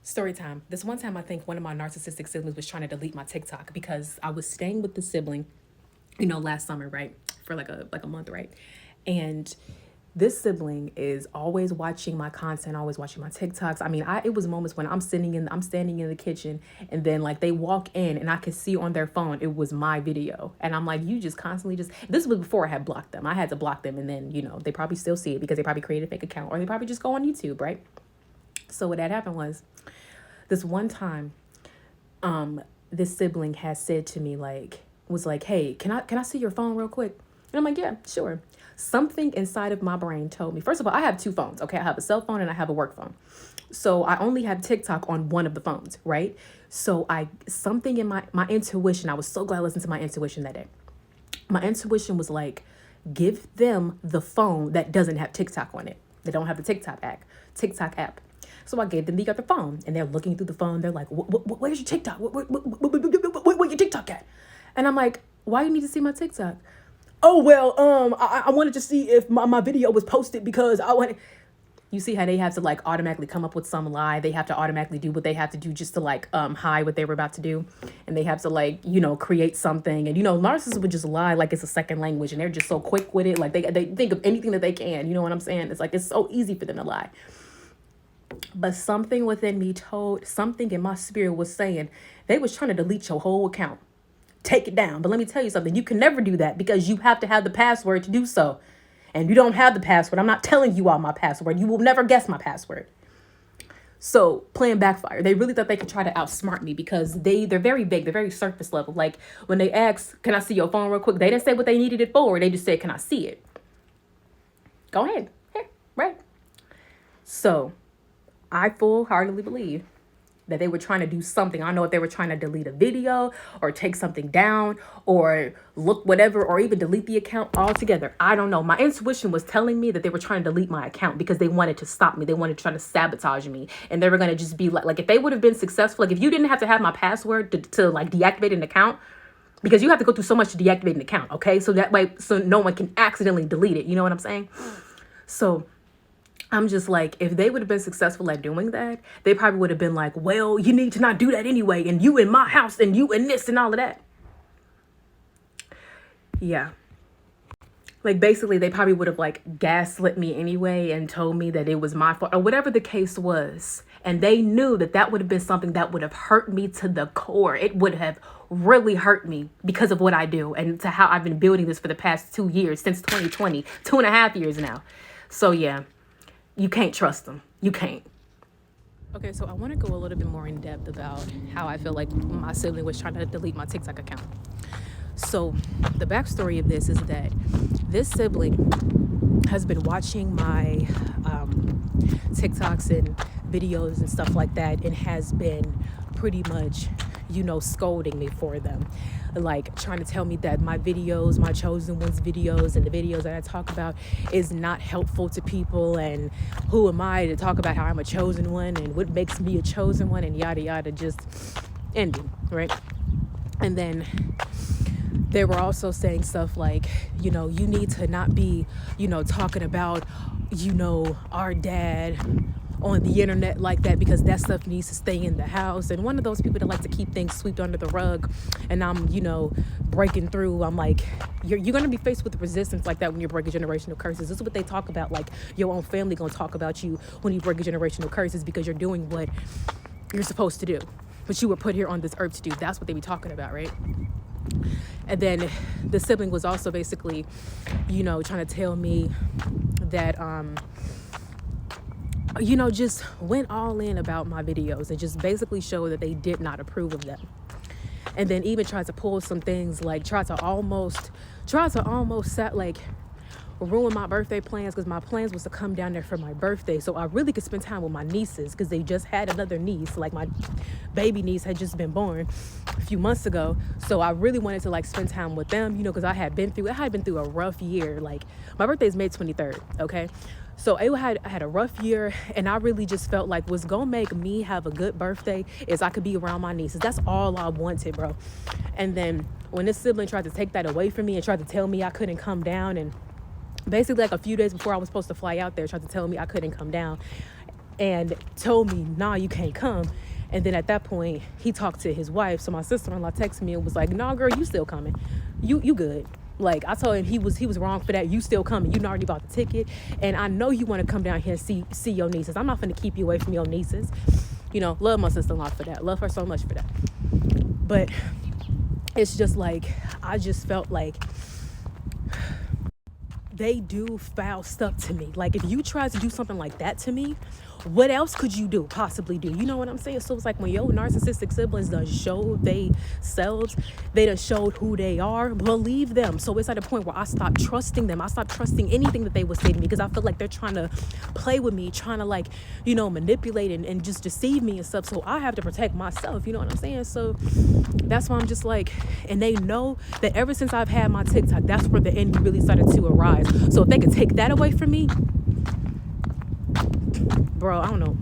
Story time. This one time, I think one of my narcissistic siblings was trying to delete my TikTok because I was staying with the sibling, last summer, right, for like a month, right, and this sibling is always watching my content, always watching my TikToks. I mean, it was moments when I'm standing in the kitchen, and then like they walk in, and I could see on their phone it was my video, and I'm like, you just constantly just. This was before I had blocked them. I had to block them, and then they probably still see it because they probably created a fake account, or they probably just go on YouTube, right? So what had happened was this one time, this sibling has said to me was like, hey, can I see your phone real quick? And I'm like, yeah, sure. Something inside of my brain told me, first of all, I have two phones, okay? I have a cell phone and I have a work phone. So I only have TikTok on one of the phones, right? So something in my intuition, I was so glad I listened to my intuition that day. My intuition was like, give them the phone that doesn't have TikTok on it. They don't have the TikTok app. So I gave them the other phone, and they're looking through the phone. They're like, where's your TikTok? Where your TikTok at? And I'm like, why you need to see my TikTok? Oh, well, I wanted to see if my video was posted because I wanted. You see how they have to like automatically come up with some lie. They have to automatically do what they have to do just to hide what they were about to do. And they have to create something. And, narcissists would just lie like it's a second language. And they're just so quick with it. Like they think of anything that they can. You know what I'm saying? It's like it's so easy for them to lie. But something within me something in my spirit was saying they was trying to delete your whole account. Take it down. But let me tell you something. You can never do that because you have to have the password to do so. And you don't have the password. I'm not telling you all my password. You will never guess my password. So plan backfire. They really thought they could try to outsmart me because they're very big. They're very surface level. Like when they asked, can I see your phone real quick? They didn't say what they needed it for. They just said, can I see it? Go ahead. Here, right? So I full-heartedly believe that they were trying to do something. I don't know if they were trying to delete a video or take something down or look whatever or even delete the account altogether. I don't know. My intuition was telling me that they were trying to delete my account because they wanted to stop me. They wanted to try to sabotage me. And they were going to just be like if they would have been successful, like if you didn't have to have my password to deactivate an account, because you have to go through so much to deactivate an account, okay? So that way, so no one can accidentally delete it. You know what I'm saying? So I'm just like, if they would have been successful at doing that, they probably would have been like, well, you need to not do that anyway. And you in my house and you in this and all of that. Yeah. Like basically they probably would have gaslit me anyway and told me that it was my fault or whatever the case was. And they knew that would have been something that would have hurt me to the core. It would have really hurt me because of what I do and to how I've been building this for the past 2 years, since 2020, 2.5 years now. So yeah. You can't trust them. You can't. Okay, so I want to go a little bit more in depth about how I feel like my sibling was trying to delete my TikTok account. So the backstory of this is that this sibling has been watching my TikToks and videos and stuff like that and has been pretty much, scolding me for them. Like trying to tell me that my videos, my chosen ones videos and the videos that I talk about is not helpful to people, and who am I to talk about how I'm a chosen one and what makes me a chosen one and yada yada, just ending, right? And then they were also saying stuff like, you need to not be, talking about, our dad on the internet like that because that stuff needs to stay in the house. And one of those people that like to keep things swept under the rug, and I'm breaking through. I'm like, you're going to be faced with resistance like that when you're breaking generational curses. This is what they talk about, like your own family going to talk about you when you break generational curses because you're doing what you're supposed to do, what you were put here on this earth to do. That's what they be talking about, right? And then the sibling was also basically trying to tell me that just went all in about my videos and just basically showed that they did not approve of them. And then even tried to pull some things like tried to almost ruin my birthday plans because my plans was to come down there for my birthday so I really could spend time with my nieces because they just had another niece. Like my baby niece had just been born a few months ago, so I really wanted to spend time with them, because I had been through a rough year. Like my birthday is May 23rd, okay? So I had a rough year, and I really just felt like what's gonna make me have a good birthday is I could be around my nieces. That's all I wanted, bro. And then when this sibling tried to take that away from me and tried to tell me I couldn't come down, and basically a few days before I was supposed to fly out there, tried to tell me I couldn't come down, and told me, nah, you can't come. And then at that point, he talked to his wife. So my sister-in-law texted me and was like, nah, girl, you still coming. You good. Like, I told him he was wrong for that. You still coming. You already bought the ticket. And I know you want to come down here and see your nieces. I'm not going to keep you away from your nieces. You know, love my sister-in-law for that. Love her so much for that. But it's just like, I just felt like they do foul stuff to me. Like, if you try to do something like that to me, what else could you possibly do? You know what I'm saying? So it's like when your narcissistic siblings done showed they selves, they done showed who they are, believe them. So it's at a point where I stopped trusting them. I stopped trusting anything that they would say to me, because I feel like they're trying to play with me, trying to, like, you know, manipulate and just deceive me and stuff. So I have to protect myself, you know what I'm saying? So that's why I'm just like, and they know that ever since I've had my TikTok, that's where the enemy really started to arise. So if they could take that away from me, bro, I don't know.